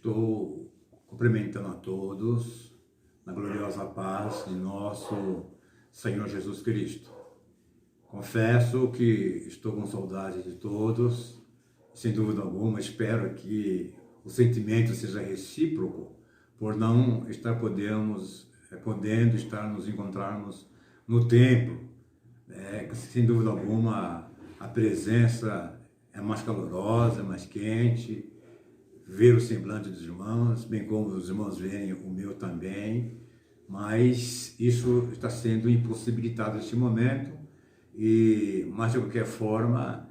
Estou cumprimentando a todos na gloriosa paz de nosso Senhor Jesus Cristo. Confesso que estou com saudade de todos, sem dúvida alguma, espero que o sentimento seja recíproco, por não estar podendo estar nos encontrarmos no templo. Sem dúvida alguma, a presença é mais calorosa, mais quente, ver o semblante dos irmãos, bem como os irmãos veem o meu também, mas isso está sendo impossibilitado neste momento, mas de qualquer forma,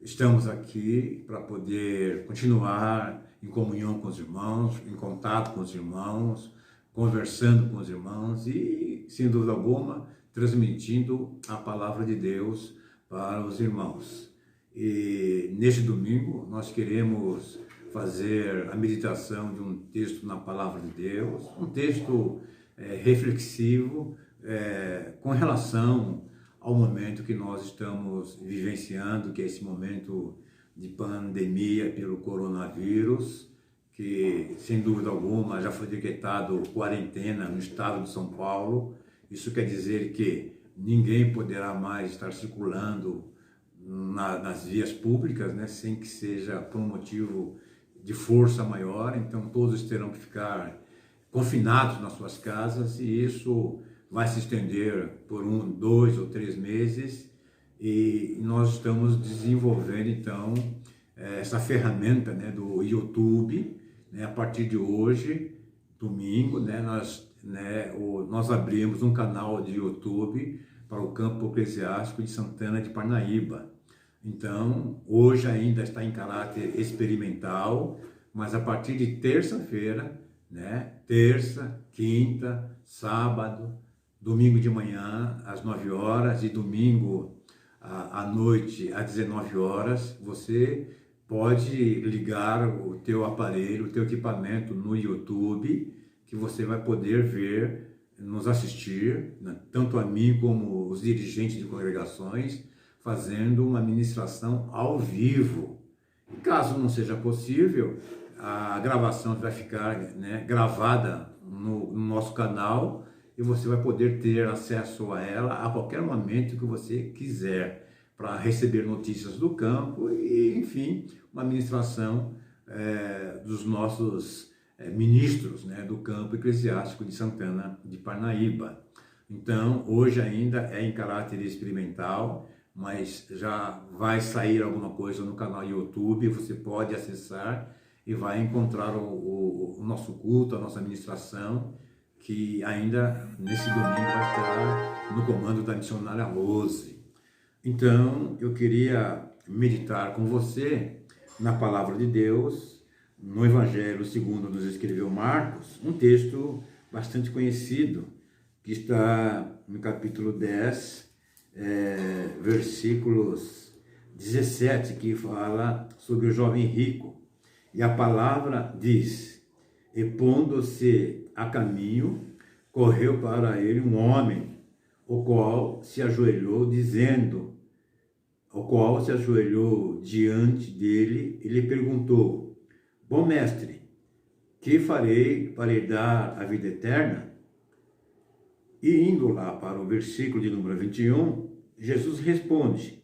estamos aqui para poder continuar em comunhão com os irmãos, em contato com os irmãos, conversando com os irmãos e, sem dúvida alguma, transmitindo a palavra de Deus para os irmãos. E neste domingo nós queremos fazer a meditação de um texto na palavra de Deus, um texto reflexivo com relação ao momento que nós estamos vivenciando, que é esse momento de pandemia pelo coronavírus, que sem dúvida alguma já foi decretado quarentena no estado de São Paulo. Isso quer dizer que ninguém poderá mais estar circulando nas vias públicas, né, sem que seja por um motivo de força maior. Então todos terão que ficar confinados nas suas casas e isso vai se estender por 1, 2 ou 3 meses e nós estamos desenvolvendo então essa ferramenta, né, do YouTube, né, a partir de hoje, domingo, né, nós abrimos um canal de YouTube para o campo eclesiástico de Santana de Parnaíba. Então, hoje ainda está em caráter experimental, mas a partir de terça-feira, né, terça, quinta, sábado, domingo de manhã às 9 horas e domingo à noite às 19 horas, você pode ligar o teu aparelho, o teu equipamento no YouTube, que você vai poder ver, nos assistir, né, tanto a mim como os dirigentes de congregações, fazendo uma ministração ao vivo. E caso não seja possível, a gravação vai ficar, né, gravada no nosso canal e você vai poder ter acesso a ela a qualquer momento que você quiser, para receber notícias do campo e, enfim, uma ministração dos nossos ministros, né, do campo eclesiástico de Santana de Parnaíba. Então, hoje ainda é em caráter experimental, mas já vai sair alguma coisa no canal YouTube, você pode acessar e vai encontrar o nosso culto, a nossa ministração, que ainda nesse domingo vai estar no comando da missionária Rose. Então, eu queria meditar com você na palavra de Deus, no Evangelho segundo nos escreveu Marcos, um texto bastante conhecido, que está no capítulo 10, versículos 17, que fala sobre o jovem rico. E a palavra diz: e pondo-se a caminho, correu para ele um homem, o qual se ajoelhou diante dele e lhe perguntou: bom mestre, que farei para herdar a vida eterna? E indo lá para o versículo de número 21, Jesus responde.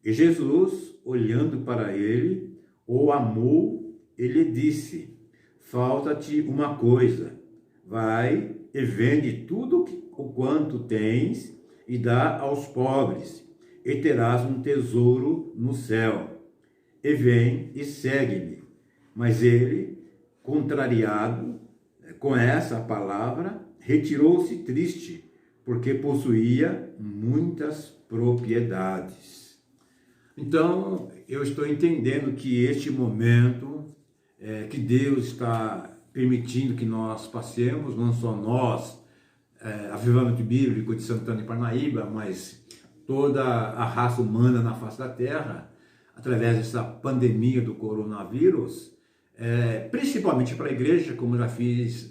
E Jesus, olhando para ele, o amou e lhe disse: falta-te uma coisa, vai e vende tudo o quanto tens e dá aos pobres, e terás um tesouro no céu. E vem e segue-me. Mas ele, contrariado com essa palavra, retirou-se triste, porque possuía muitas propriedades. Então, eu estou entendendo que este momento que Deus está permitindo que nós passemos, não só nós, Avivamento Bíblico de Santana de Parnaíba, mas toda a raça humana na face da terra, através dessa pandemia do coronavírus, principalmente para a igreja, como já fiz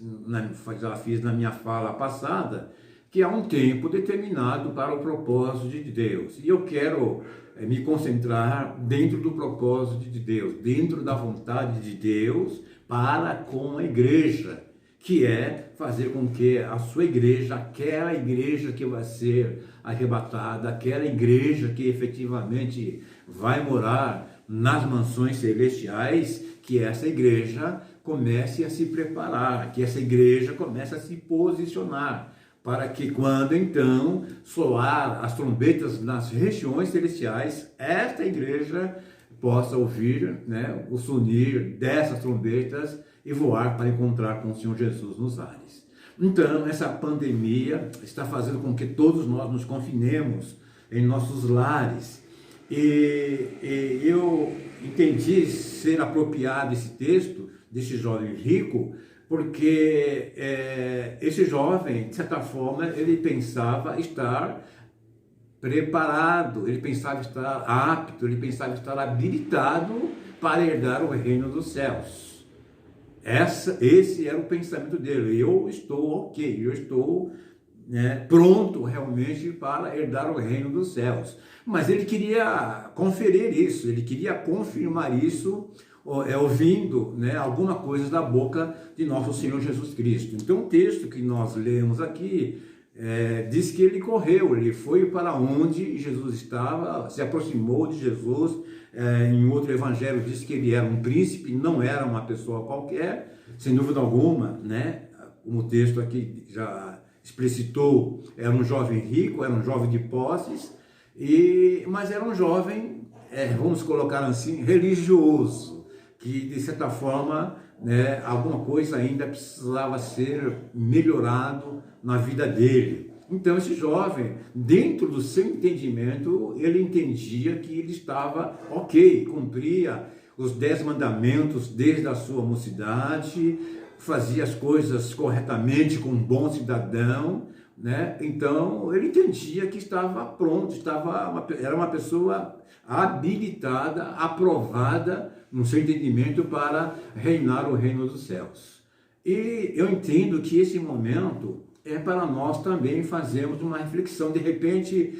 na minha fala passada, que há um tempo determinado para o propósito de Deus. E eu quero me concentrar dentro do propósito de Deus, dentro da vontade de Deus para com a igreja, que é fazer com que a sua igreja, aquela igreja que vai ser arrebatada, aquela igreja que efetivamente vai morar nas mansões celestiais, que essa igreja comece a se preparar, que essa igreja comece a se posicionar, para que quando então soar as trombetas nas regiões celestiais, esta igreja possa ouvir, né, o sonir dessas trombetas e voar para encontrar com o Senhor Jesus nos ares. Então, essa pandemia está fazendo com que todos nós nos confinemos em nossos lares. E eu entendi ser apropriado esse texto desse jovem rico, porque esse jovem, de certa forma, ele pensava estar preparado, ele pensava estar apto, ele pensava estar habilitado para herdar o reino dos céus. Esse era o pensamento dele. Eu estou ok, eu estou pronto realmente para herdar o reino dos céus. Mas ele queria conferir isso, ele queria confirmar isso, ouvindo alguma coisa da boca de nosso Senhor Jesus Cristo. Então o texto que nós lemos aqui diz que ele correu, ele foi para onde Jesus estava, se aproximou de Jesus. Em outro evangelho diz que ele era um príncipe, não era uma pessoa qualquer, sem dúvida alguma, como o texto aqui já explicitou, era um jovem rico, era um jovem de posses, mas era um jovem, vamos colocar assim, religioso, que de certa forma alguma coisa ainda precisava ser melhorado na vida dele. Então esse jovem, dentro do seu entendimento, ele entendia que ele estava ok, cumpria os 10 mandamentos desde a sua mocidade, fazia as coisas corretamente como um bom cidadão, Então ele entendia que estava pronto, era uma pessoa habilitada, aprovada no seu entendimento para reinar o reino dos céus. E eu entendo que esse momento é para nós também fazermos uma reflexão. De repente,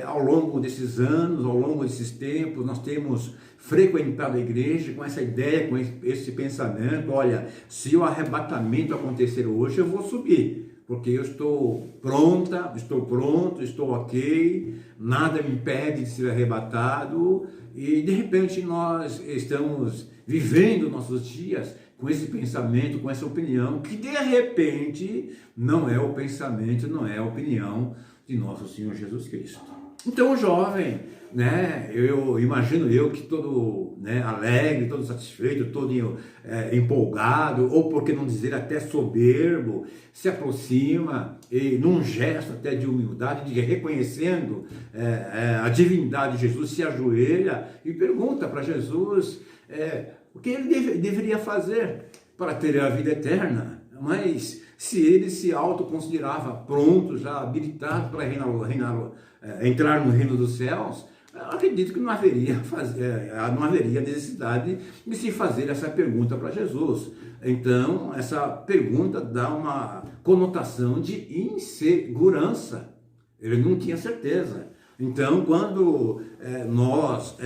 ao longo desses anos, ao longo desses tempos, nós temos frequentado a igreja com essa ideia, com esse pensamento: olha, se o arrebatamento acontecer hoje, eu vou subir, porque eu estou pronta, estou pronto, estou ok, nada me impede de ser arrebatado. E de repente nós estamos vivendo nossos dias com esse pensamento, com essa opinião, que de repente não é o pensamento, não é a opinião de nosso Senhor Jesus Cristo. Então o jovem, eu imagino que todo alegre, todo satisfeito, todo empolgado, ou por que não dizer até soberbo, se aproxima e num gesto até de humildade, de reconhecendo a divindade de Jesus, se ajoelha e pergunta para Jesus o que ele deveria fazer para ter a vida eterna. Mas se ele se autoconsiderava pronto, já habilitado para entrar no reino dos céus, eu acredito que não haveria necessidade de se fazer essa pergunta para Jesus. Então, essa pergunta dá uma conotação de insegurança. Ele não tinha certeza. Então, quando nós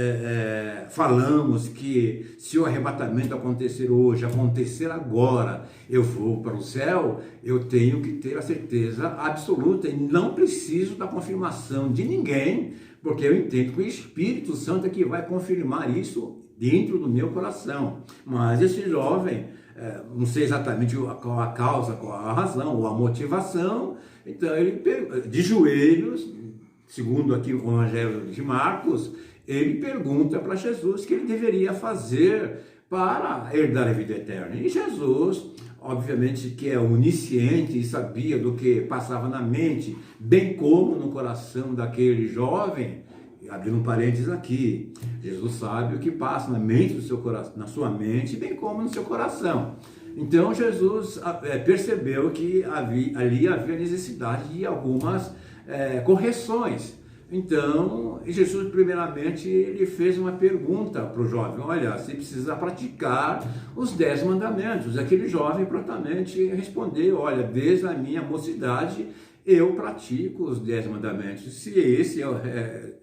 falamos que se o arrebatamento acontecer hoje, acontecer agora, eu vou para o céu, eu tenho que ter a certeza absoluta e não preciso da confirmação de ninguém, porque eu entendo que o Espírito Santo é que vai confirmar isso dentro do meu coração. Mas esse jovem, não sei exatamente qual a causa, qual a razão ou a motivação, então ele de joelhos, segundo aqui o Evangelho de Marcos, ele pergunta para Jesus o que ele deveria fazer para herdar a vida eterna. E Jesus, obviamente que é onisciente e sabia do que passava na mente, bem como no coração daquele jovem, abrindo um parênteses aqui, Jesus sabe o que passa na mente do seu coração, na sua mente, bem como no seu coração. Então Jesus percebeu que ali havia necessidade de algumas correções. Então Jesus primeiramente ele fez uma pergunta para o jovem: olha, você precisa praticar os 10 mandamentos. Aquele jovem prontamente respondeu: olha, desde a minha mocidade eu pratico os 10 mandamentos. Se esse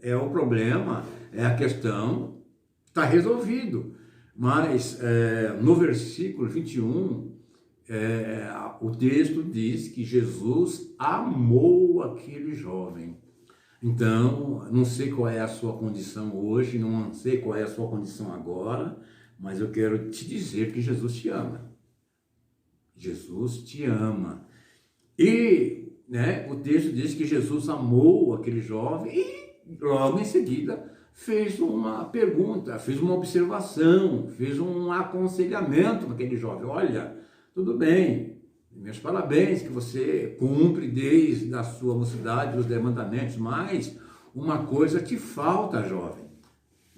é o problema, é a questão, está resolvido. Mas no versículo 21, o texto diz que Jesus amou aquele jovem. Então, não sei qual é a sua condição hoje, não sei qual é a sua condição agora, mas eu quero te dizer que Jesus te ama. Jesus te ama. E o texto diz que Jesus amou aquele jovem e logo em seguida fez uma pergunta, fez uma observação, fez um aconselhamento para aquele jovem. Olha, tudo bem, meus parabéns que você cumpre desde a sua mocidade os 10 mandamentos, mas uma coisa te falta, jovem.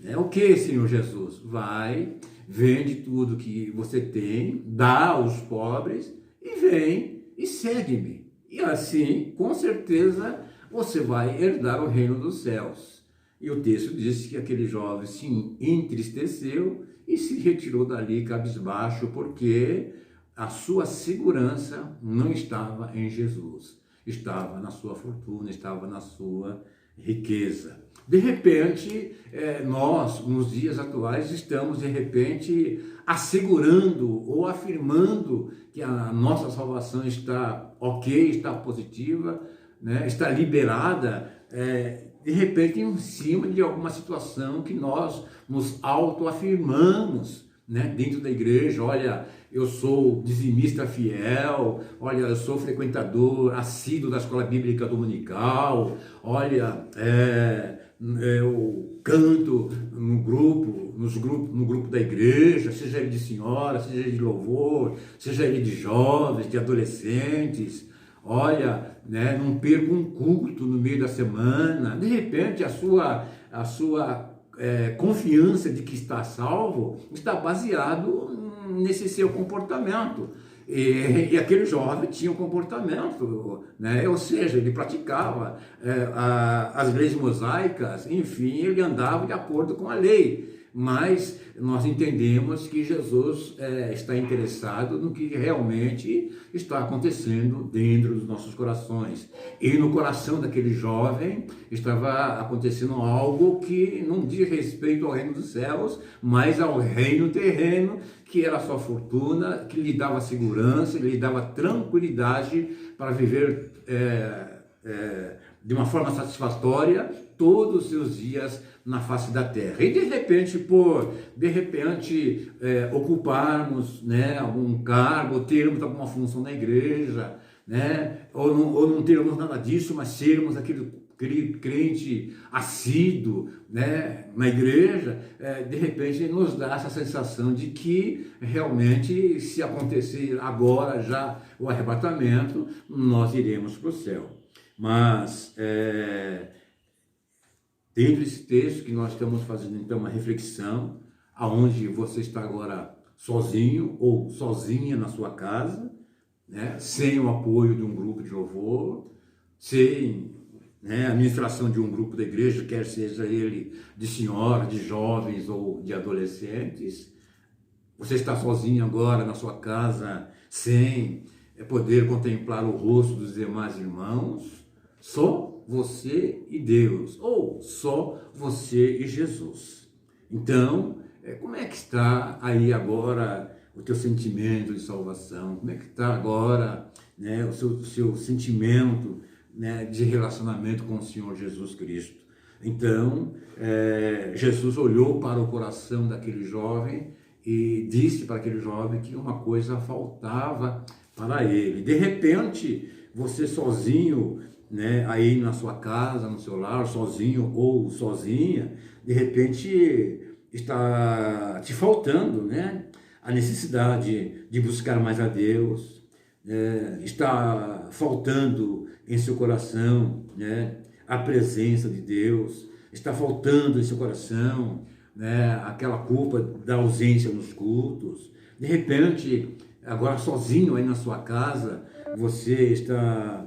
É o que, Senhor Jesus? Vai, vende tudo que você tem, dá aos pobres e vem e segue-me. E assim, com certeza, você vai herdar o reino dos céus. E o texto diz que aquele jovem se entristeceu e se retirou dali cabisbaixo, porque a sua segurança não estava em Jesus, estava na sua fortuna, estava na sua riqueza. De repente, nós, nos dias atuais, estamos, de repente, assegurando ou afirmando que a nossa salvação está ok, está positiva, está liberada, de repente, em cima de alguma situação que nós nos autoafirmamos, dentro da igreja. Olha, eu sou dizimista fiel, olha, eu sou frequentador assíduo da escola bíblica dominical, olha, eu canto no grupo da igreja, seja ele de senhora, seja ele de louvor, seja ele de jovens, de adolescentes, olha, não perco um culto no meio da semana. De repente, a sua confiança de que está salvo está baseado nesse seu comportamento. E aquele jovem tinha um comportamento, ou seja, ele praticava as leis mosaicas, enfim, ele andava de acordo com a lei. Mas nós entendemos que Jesus está interessado no que realmente está acontecendo dentro dos nossos corações. E no coração daquele jovem estava acontecendo algo que não diz respeito ao reino dos céus, mas ao reino terreno, que era a sua fortuna, que lhe dava segurança, lhe dava tranquilidade para viver de uma forma satisfatória todos os seus dias na face da terra. E de repente, ocuparmos algum cargo, termos alguma função na igreja, ou não termos nada disso, mas sermos aquele crente assíduo, na igreja, de repente nos dá essa sensação de que realmente, se acontecer agora já o arrebatamento, nós iremos para o céu. Mas dentro desse texto que nós estamos fazendo então uma reflexão, aonde você está agora sozinho ou sozinha na sua casa, sem o apoio de um grupo de louvor, sem a administração de um grupo da igreja, quer seja ele de senhora, de jovens ou de adolescentes. Você está sozinho agora na sua casa, sem poder contemplar o rosto dos demais irmãos, só você e Deus, ou só você e Jesus. Então, como é que está aí agora o teu sentimento de salvação? Como é que está agora o seu sentimento de relacionamento com o Senhor Jesus Cristo? Então, Jesus olhou para o coração daquele jovem e disse para aquele jovem que uma coisa faltava para ele. De repente, você sozinho, aí na sua casa, no seu lar, sozinho ou sozinha, de repente está te faltando, a necessidade de buscar mais a Deus, está faltando em seu coração, a presença de Deus, está faltando em seu coração, aquela culpa da ausência nos cultos. De repente, agora sozinho aí na sua casa, você está